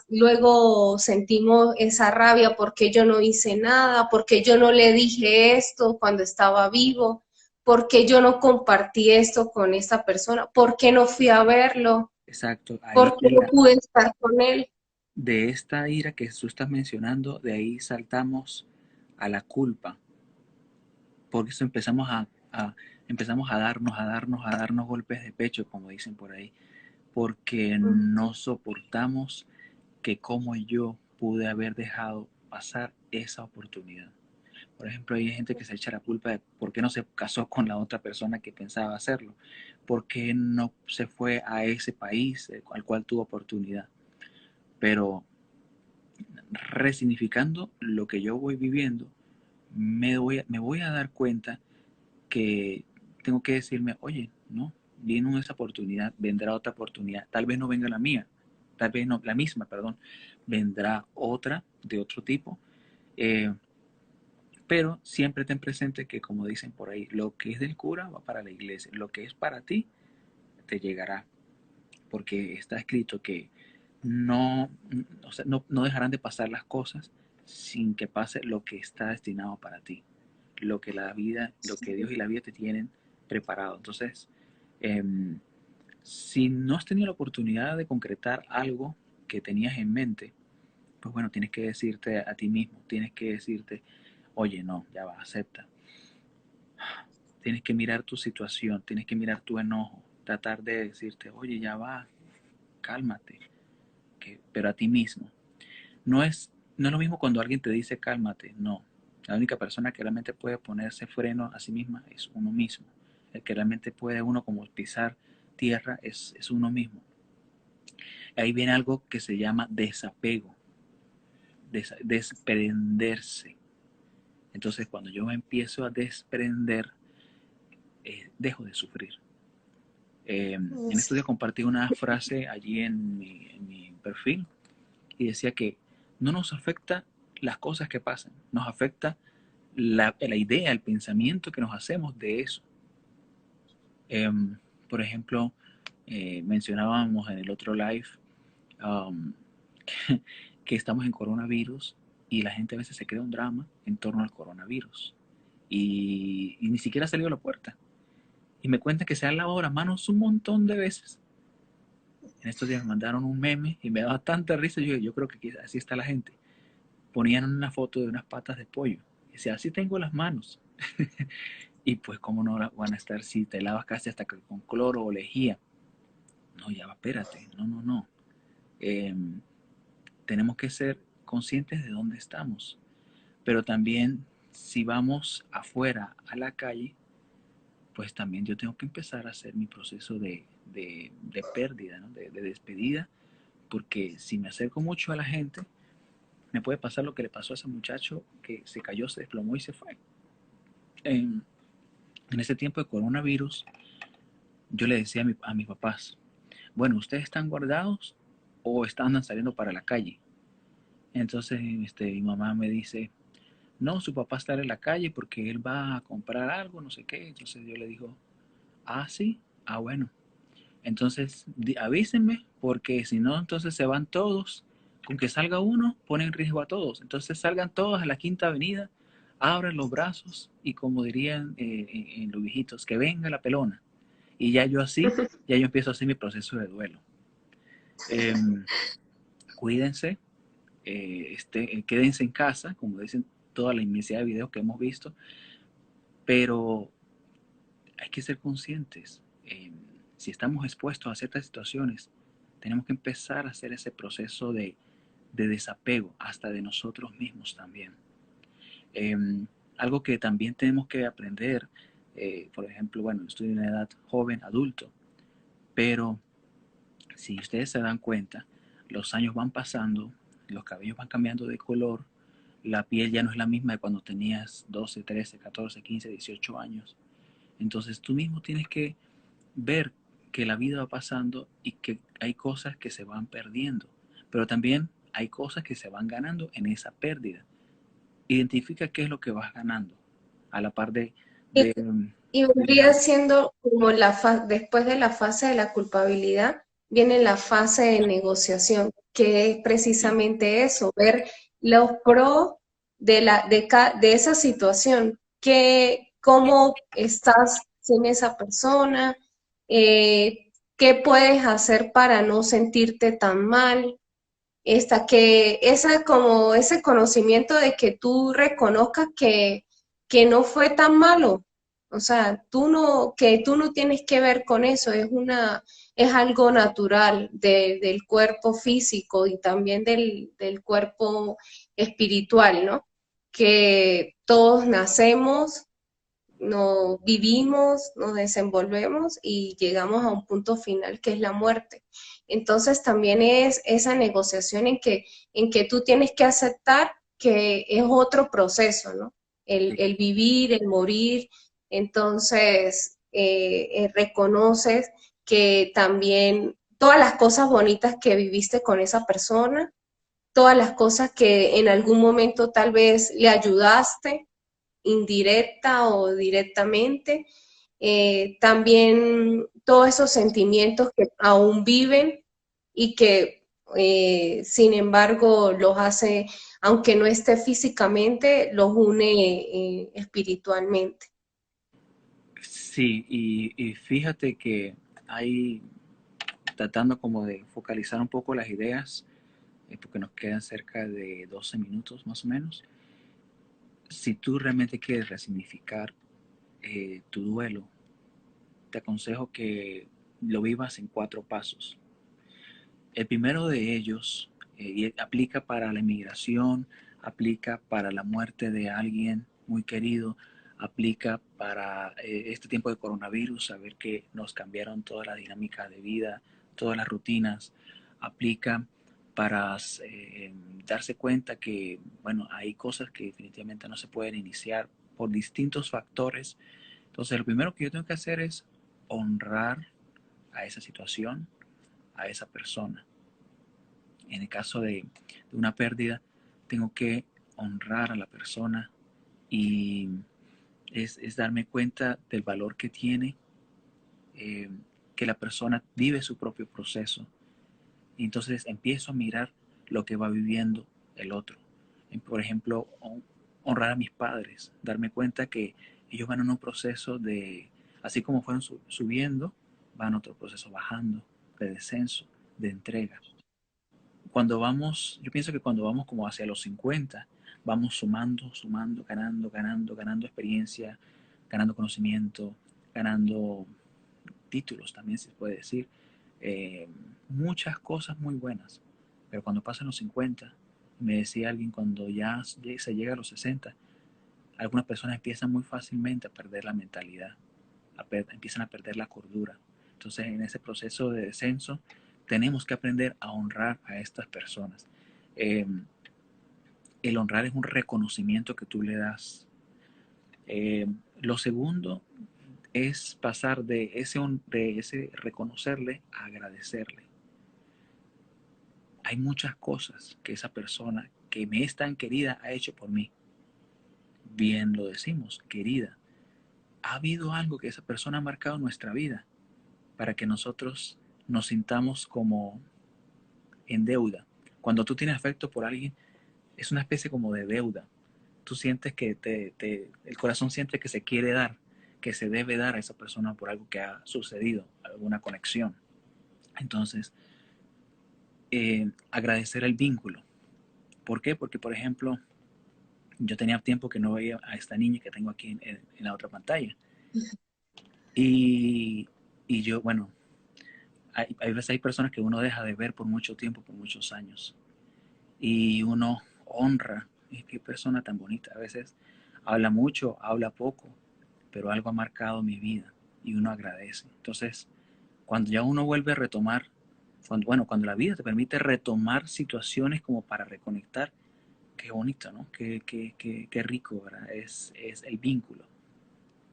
luego sentimos esa rabia porque yo no hice nada, porque yo no le dije esto cuando estaba vivo, porque yo no compartí esto con esta persona, porque no fui a verlo, exacto, ahí porque no llega, pude estar con él. de esta ira que tú estás mencionando, de ahí saltamos a la culpa, porque eso empezamos a darnos golpes de pecho, como dicen por ahí, porque no soportamos que como yo pude haber dejado pasar esa oportunidad. Por ejemplo, hay gente que se echa la culpa de por qué no se casó con la otra persona que pensaba hacerlo, por qué no se fue a ese país al cual tuvo oportunidad. Pero resignificando lo que yo voy viviendo, me voy a dar cuenta que tengo que decirme, oye, no, vino esa oportunidad, vendrá otra oportunidad, tal vez no venga la mía, tal vez no, la misma, perdón, vendrá otra de otro tipo, eh, Pero siempre ten presente que, como dicen por ahí, lo que es del cura va para la iglesia, lo que es para ti te llegará, porque está escrito que no, o sea, no dejarán de pasar las cosas sin que pase lo que está destinado para ti, lo que la vida, lo que Dios y la vida te tienen preparado. Entonces, eh, si no has tenido la oportunidad de concretar algo que tenías en mente, pues bueno, tienes que decirte a ti mismo, tienes que decirte, oye, no, ya va, acepta. Tienes que mirar tu situación, tienes que mirar tu enojo, tratar de decirte, oye, ya va, cálmate, pero a ti mismo. No es lo mismo cuando alguien te dice cálmate, no. La única persona que realmente puede ponerse freno a sí misma es uno mismo. El que realmente puede uno como pisar tierra es uno mismo. Ahí viene algo que se llama desapego, desprenderse. Entonces cuando yo me empiezo a desprender, dejo de sufrir. En estos días compartí una frase allí en mi perfil y decía que no nos afecta las cosas que pasan, nos afecta la idea, el pensamiento que nos hacemos de eso. Eh, por ejemplo, mencionábamos en el otro live um, que estamos en coronavirus y la gente a veces se crea un drama en torno al coronavirus y ni siquiera ha salido a la puerta. Y me cuentan que se han lavado las manos un montón de veces. En estos días me mandaron un meme y me daba tanta risa. Yo creo que así está la gente. Ponían una foto de unas patas de pollo. Y decía, así tengo las manos. Y pues, ¿cómo no van a estar si te lavas casi hasta con cloro o lejía? No, ya va, espérate. No, no, no. Eh, tenemos que ser conscientes de dónde estamos. Pero también, si vamos afuera a la calle, pues también yo tengo que empezar a hacer mi proceso de pérdida, ¿no? De despedida, porque si me acerco mucho a la gente, me puede pasar lo que le pasó a ese muchacho que se cayó, se desplomó y se fue. En, en ese tiempo de coronavirus, yo le decía a mis papás, bueno, ¿ustedes están guardados o están saliendo para la calle? Entonces mi mamá me dice, no, su papá está en la calle porque él va a comprar algo, no sé qué. Entonces yo le digo, ah, sí, ah, bueno. Entonces avísenme porque si no, entonces se van todos. Con que salga uno, pone en riesgo a todos. Entonces salgan todos a la Quinta Avenida, abran los brazos y como dirían en los viejitos, que venga la pelona. Y ya yo así, ya yo empiezo a hacer mi proceso de duelo. Eh, cuídense, quédense en casa, como dicen toda la inmensidad de videos que hemos visto, pero hay que ser conscientes. Si estamos expuestos a ciertas situaciones, tenemos que empezar a hacer ese proceso de desapego, hasta de nosotros mismos también. Eh, algo que también tenemos que aprender, por ejemplo, bueno, estoy en una edad joven, adulto, pero si ustedes se dan cuenta, los años van pasando, los cabellos van cambiando de color, la piel ya no es la misma de cuando tenías 12, 13, 14, 15, 18 años. Entonces tú mismo tienes que ver que la vida va pasando y que hay cosas que se van perdiendo, pero también hay cosas que se van ganando en esa pérdida. Identifica qué es lo que vas ganando a la par Y, de, y vendría siendo como después de la fase de la culpabilidad, viene la fase de negociación, que es precisamente eso, ver los pros de esa situación, cómo estás sin esa persona, qué puedes hacer para no sentirte tan mal, como ese conocimiento de que tú reconozcas que no fue tan malo. O sea, que tú no tienes que ver con eso, es algo natural del cuerpo físico y también del cuerpo espiritual, ¿no? Que todos nacemos, nos vivimos, nos desenvolvemos y llegamos a un punto final que es la muerte. Entonces también es esa negociación en que tú tienes que aceptar que es otro proceso, ¿no? El vivir, el morir, entonces reconoces que también todas las cosas bonitas que viviste con esa persona, todas las cosas que en algún momento tal vez le ayudaste, indirecta o directamente. También todos esos sentimientos que aún viven y que sin embargo los hace, aunque no esté físicamente, los une espiritualmente. Sí, y fíjate que hay, tratando como de focalizar un poco las ideas, porque nos quedan cerca de 12 minutos más o menos. Si tú realmente quieres resignificar tu duelo, te aconsejo que lo vivas en 4 pasos. El primero de ellos y aplica para la inmigración, aplica para la muerte de alguien muy querido, aplica para este tiempo de coronavirus, saber que nos cambiaron toda la dinámica de vida, todas las rutinas, aplica para darse cuenta que, bueno, hay cosas que definitivamente no se pueden iniciar por distintos factores. Entonces, lo primero que yo tengo que hacer es honrar a esa situación, a esa persona. En el caso de una pérdida, tengo que honrar a la persona y es darme cuenta del valor que tiene, eh, que la persona vive su propio proceso. Y entonces empiezo a mirar lo que va viviendo el otro. Por ejemplo, honrar a mis padres, darme cuenta que ellos van en un proceso de, así como fueron subiendo, van a otro proceso bajando, de descenso, de entrega. Cuando vamos, yo pienso que cuando vamos como hacia los 50, vamos sumando, sumando, ganando, ganando, ganando experiencia, ganando conocimiento, ganando títulos también se puede decir, eh, muchas cosas muy buenas. Pero cuando pasan los 50, me decía alguien, cuando ya se llega a los 60, algunas personas empiezan muy fácilmente a perder la mentalidad, empiezan a perder la cordura. Entonces, en ese proceso de descenso, tenemos que aprender a honrar a estas personas. Eh, el honrar es un reconocimiento que tú le das. Eh, lo segundo es pasar de ese reconocerle a agradecerle. Hay muchas cosas que esa persona que me es tan querida ha hecho por mí. Bien lo decimos, querida. Ha habido algo que esa persona ha marcado en nuestra vida para que nosotros nos sintamos como en deuda. Cuando tú tienes afecto por alguien, es una especie como de deuda. Tú sientes que el corazón siente que se quiere dar, que se debe dar a esa persona por algo que ha sucedido, alguna conexión. Entonces, agradecer el vínculo. ¿Por qué? Porque, por ejemplo, yo tenía tiempo que no veía a esta niña que tengo aquí en la otra pantalla. Y, y yo, bueno, hay veces hay personas que uno deja de ver por mucho tiempo, por muchos años. Y uno honra. Y qué persona tan bonita. A veces habla mucho, habla poco, pero algo ha marcado mi vida y uno agradece. Entonces, cuando ya uno vuelve a retomar, cuando la vida te permite retomar situaciones como para reconectar, qué bonito, ¿no? Qué rico, ¿verdad? Es el vínculo,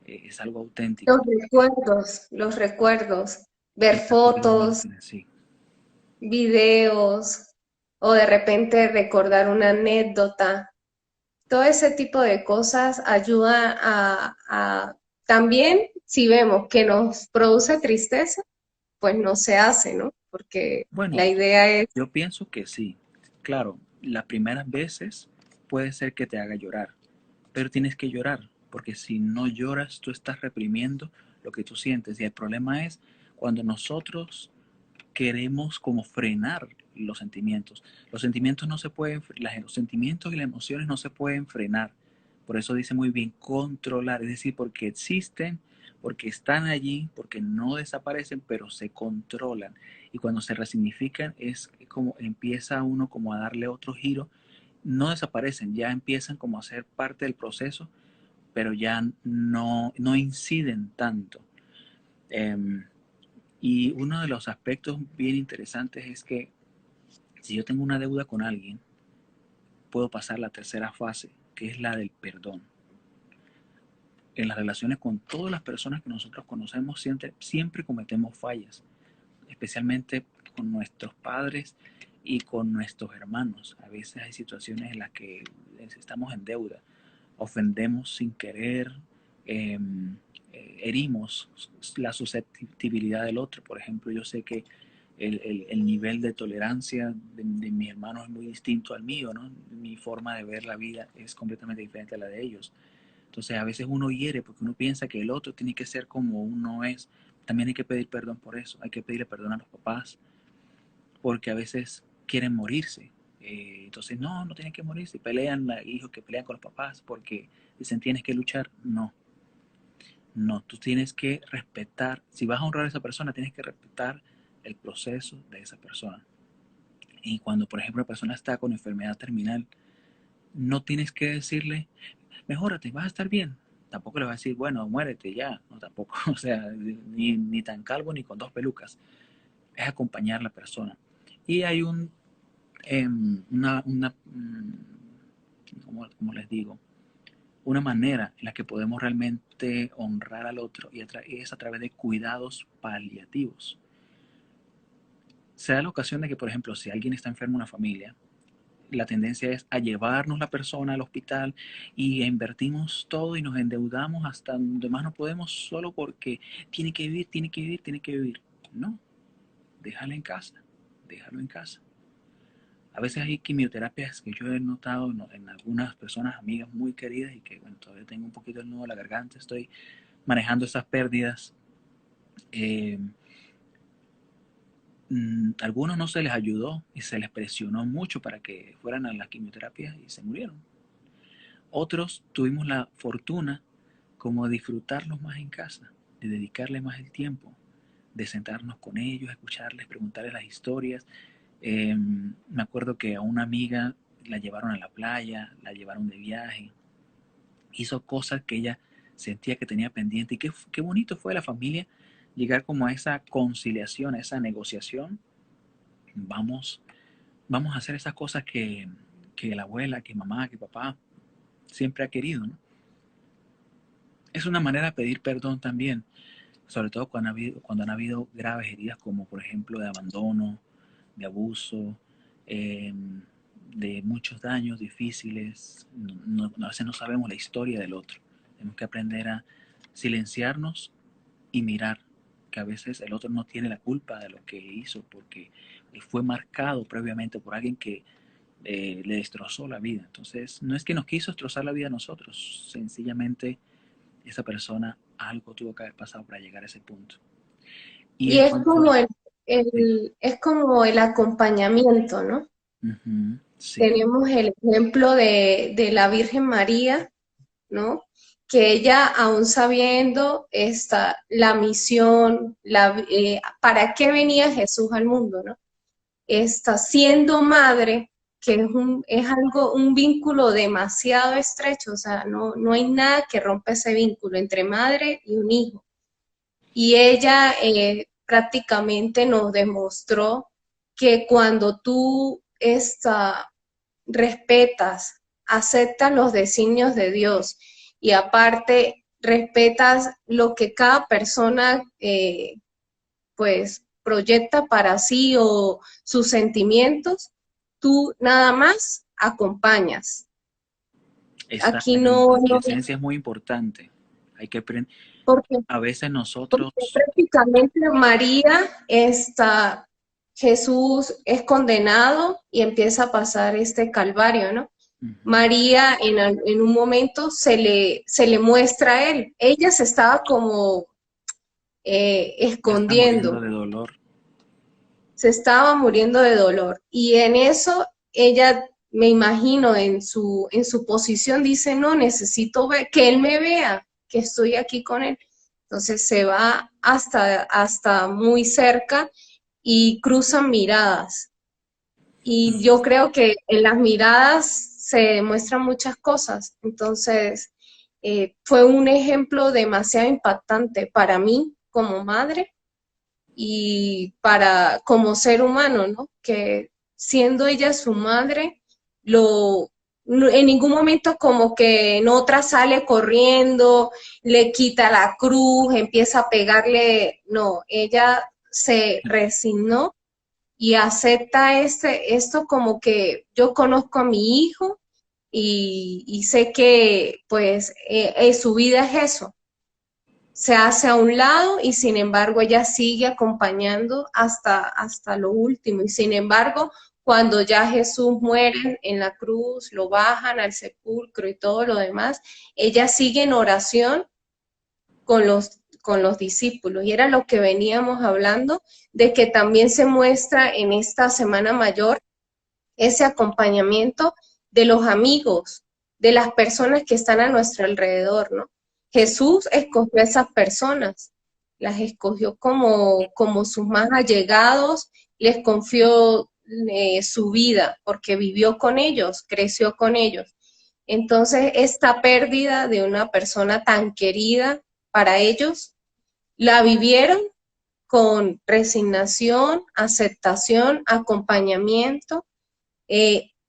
es algo auténtico. Los recuerdos, ver fotos, Exactamente, sí. videos o de repente recordar una anécdota. Todo ese tipo de cosas ayuda también si vemos que nos produce tristeza, pues no se hace, ¿no? Porque la Bueno, idea es, yo pienso que sí. Claro, las primeras veces puede ser que te haga llorar, pero tienes que llorar, porque si no lloras, tú estás reprimiendo lo que tú sientes. Y el problema es cuando nosotros queremos como frenar los sentimientos. Los sentimientos no se pueden, los sentimientos y las emociones no se pueden frenar. Por eso dice muy bien controlar, es decir, porque existen, porque están allí, porque no desaparecen, pero se controlan. Y cuando se resignifican es como empieza uno como a darle otro giro. No desaparecen, ya empiezan como a ser parte del proceso, pero ya no inciden tanto. Um, y uno de los aspectos bien interesantes es que si yo tengo una deuda con alguien, puedo pasar la tercera fase, que es la del perdón. En las relaciones con todas las personas que nosotros conocemos, siempre cometemos fallas, especialmente con nuestros padres y con nuestros hermanos. A veces hay situaciones en las que estamos en deuda. ofendemos sin querer, eh, herimos la susceptibilidad del otro. Por ejemplo, yo sé que el nivel de tolerancia de mis hermanos es muy distinto al mío, ¿no? Mi forma de ver la vida es completamente diferente a la de ellos. Entonces a veces uno hiere porque uno piensa que el otro tiene que ser como uno es. También hay que pedir perdón por eso. Hay que pedirle perdón a los papás porque a veces quieren morirse. Entonces no tienen que morirse. Pelean hijos que pelean con los papás porque dicen tienes que luchar. No, tú tienes que respetar. Si vas a honrar a esa persona, tienes que respetar el proceso de esa persona. Y cuando, por ejemplo, la persona está con enfermedad terminal, no tienes que decirle, mejórate, vas a estar bien. Tampoco le vas a decir, bueno, muérete ya. No, tampoco, o sea, ni tan calvo ni con dos pelucas. Es acompañar a la persona. Y hay ¿cómo les digo? Una manera en la que podemos realmente honrar al otro y es a través de cuidados paliativos. Se da la ocasión de que, por ejemplo, si alguien está enfermo en una familia, la tendencia es a llevarnos la persona al hospital y invertimos todo y nos endeudamos hasta donde más no podemos solo porque tiene que vivir, tiene que vivir, tiene que vivir. No, déjalo en casa, déjalo en casa. A veces hay quimioterapias que yo he notado en algunas personas, amigas muy queridas y que bueno, todavía tengo un poquito el nudo en la garganta, estoy manejando esas pérdidas. Eh, Algunos no se les ayudó y se les presionó mucho para que fueran a las quimioterapias y se murieron. Otros tuvimos la fortuna como de disfrutarlos más en casa, de dedicarles más el tiempo, de sentarnos con ellos, escucharles, preguntarles las historias. Me acuerdo que a una amiga la llevaron a la playa, la llevaron de viaje, hizo cosas que ella sentía que tenía pendiente y qué bonito fue la familia llegar como a esa conciliación, a esa negociación. Vamos, vamos a hacer esas cosas que la abuela, que mamá, que papá siempre ha querido, ¿no? Es una manera de pedir perdón también, sobre todo cuando han habido graves heridas como por ejemplo de abandono, de abuso, eh, de muchos daños difíciles. A veces no sabemos la historia del otro. Tenemos que aprender a silenciarnos y mirar que a veces el otro no tiene la culpa de lo que hizo porque fue marcado previamente por alguien que le destrozó la vida. Entonces, no es que nos quiso destrozar la vida a nosotros, sencillamente esa persona algo tuvo que haber pasado para llegar a ese punto. Y Y en es cuanto como sí, es como el acompañamiento, ¿no? sí, Tenemos el ejemplo de la Virgen María, ¿no? Que ella, aún sabiendo la misión, para qué venía Jesús al mundo, ¿no? Está siendo madre, que es algo, un vínculo demasiado estrecho, o sea, no hay nada que rompa ese vínculo entre madre y un hijo. Y ella prácticamente nos demostró que cuando tú respetas, aceptas los designios de Dios y aparte respetas lo que cada persona pues proyecta para sí o sus sentimientos, tú nada más acompañas. esta Aquí no, no, esencia es muy importante. Hay que aprender. porque, A veces porque nosotros, prácticamente María Jesús es condenado y empieza a pasar este calvario, ¿no? uh-huh, María en un momento se le muestra a él. Ella se estaba como ya está muriendo escondiendo, de dolor. se estaba muriendo de dolor. Y en eso ella, me imagino, en su posición dice, no, necesito ver, que él me vea, que estoy aquí con él. Entonces se va hasta muy cerca y cruzan miradas. Y yo creo que en las miradas se demuestran muchas cosas. Entonces, fue un ejemplo demasiado impactante para mí como madre y para como ser humano, ¿no? Que siendo ella su madre, en ningún momento como que en otra sale corriendo, le quita la cruz, empieza a pegarle, no, ella se resignó y acepta esto como que yo conozco a mi hijo y sé que pues su vida es eso, se hace a un lado y sin embargo ella sigue acompañando hasta lo último. Y sin embargo, cuando ya Jesús muere en la cruz, lo bajan al sepulcro y todo lo demás, ella sigue en oración con los discípulos. Y era lo que veníamos hablando, de que también se muestra en esta Semana Mayor ese acompañamiento de los amigos, de las personas que están a nuestro alrededor, ¿no? Jesús escogió a esas personas, las escogió como sus más allegados, les confió su vida porque vivió con ellos, creció con ellos. Entonces, esta pérdida de una persona tan querida para ellos, la vivieron con resignación, aceptación, acompañamiento,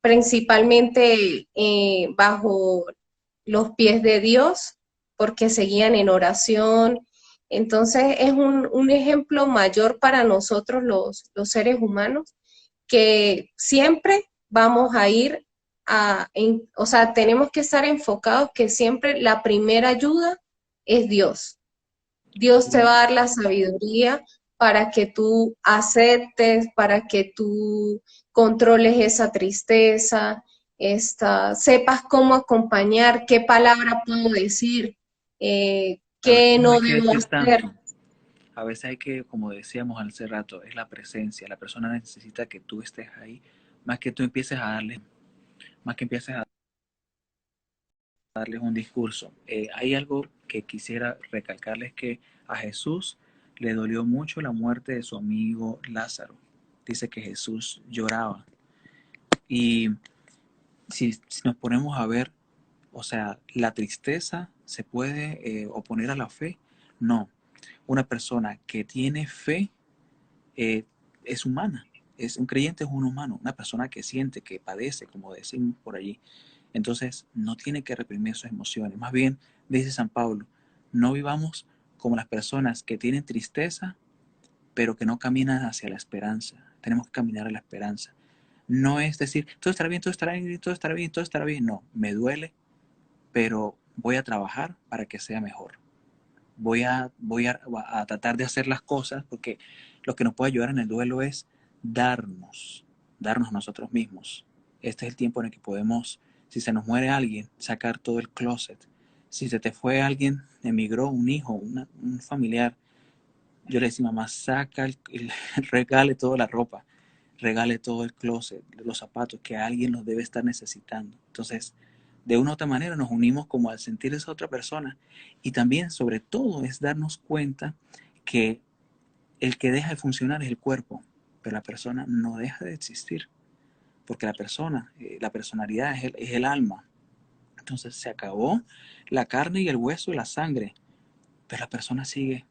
principalmente bajo los pies de Dios, porque seguían en oración. Entonces es un ejemplo mayor para nosotros los seres humanos, que siempre vamos a ir o sea, tenemos que estar enfocados que siempre la primera ayuda es Dios. Dios te va a dar la sabiduría para que tú aceptes, para que tú controles esa tristeza, sepas cómo acompañar, qué palabra puedo decir, A veces qué no no hay que debo decir hacer. tanto. A veces hay que, como decíamos hace rato, es la presencia. La persona necesita que tú estés ahí, más que tú empieces a darle, más que empieces a darles un discurso. Hay algo que quisiera recalcarles, que a Jesús le dolió mucho la muerte de su amigo Lázaro. Dice que Jesús lloraba. Y si nos ponemos a ver, o sea, la tristeza se puede oponer a la fe. No. Una persona que tiene fe eh, es humana. Un creyente es un humano, una persona que siente, que padece, como decimos por allí. Entonces, no tiene que reprimir sus emociones. Más bien, dice San Pablo, no vivamos como las personas que tienen tristeza, pero que no caminan hacia la esperanza. Tenemos que caminar a la esperanza. No es decir, todo estará bien, todo estará bien, todo estará bien, todo estará bien. No, me duele, pero voy a trabajar para que sea mejor. Voy a tratar de hacer las cosas, porque lo que nos puede ayudar en el duelo es darnos, darnos a nosotros mismos. Este es el tiempo en el que podemos, si se nos muere alguien, sacar todo el closet. Si se te fue alguien, emigró un hijo, un familiar, yo le decía, mamá, saca regale toda la ropa, regale todo el closet, los zapatos, que alguien los debe estar necesitando. Entonces, de una u otra manera nos unimos como al sentir esa otra persona. Y también, sobre todo, es darnos cuenta que el que deja de funcionar es el cuerpo, pero la persona no deja de existir, porque la persona, la personalidad es el alma. Entonces se acabó la carne y el hueso y la sangre, pero la persona sigue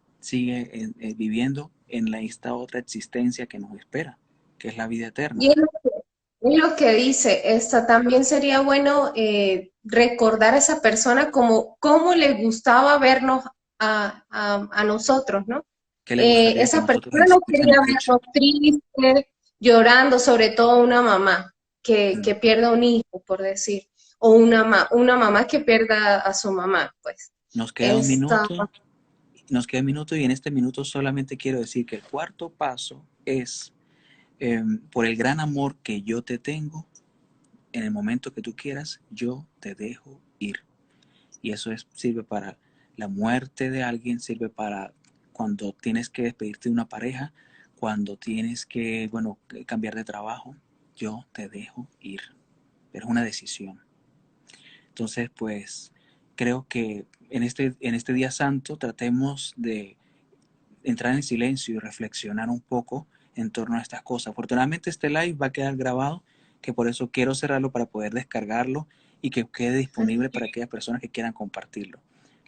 viviendo en esta otra existencia que nos espera, que es la vida Y eterna. es lo que dice, también sería bueno recordar a esa persona como cómo le gustaba vernos a nosotros, ¿no? ¿Qué le gustaría que Esa nosotros persona no quería hubiésemos hecho? vernos tristes, llorando, sobre todo una mamá Mm. que pierda un hijo, por decir, o una mamá que pierda a su mamá, pues. Nos queda un Esta, minuto, nos queda un minuto, y en este minuto solamente quiero decir que el cuarto paso es, por el gran amor que yo te tengo, en el momento que tú quieras, yo te dejo ir. Y eso sirve para la muerte de alguien, sirve para cuando tienes que despedirte de una pareja, cuando tienes que, bueno, cambiar de trabajo, yo te dejo ir. Pero es una decisión. Entonces, pues, creo que en este día santo tratemos de entrar en silencio y reflexionar un poco en torno a estas cosas. Afortunadamente este live va a quedar grabado, que por eso quiero cerrarlo para poder descargarlo y que quede disponible para aquellas personas que quieran compartirlo.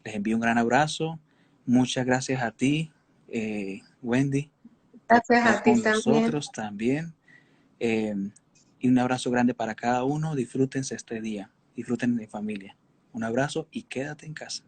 Les envío un gran abrazo. Muchas gracias a ti, Wendy, por gracias estar a ti con también. nosotros también. Eh, y un abrazo grande para cada uno. Disfrútense este día. Disfruten de familia. Un abrazo y quédate en casa.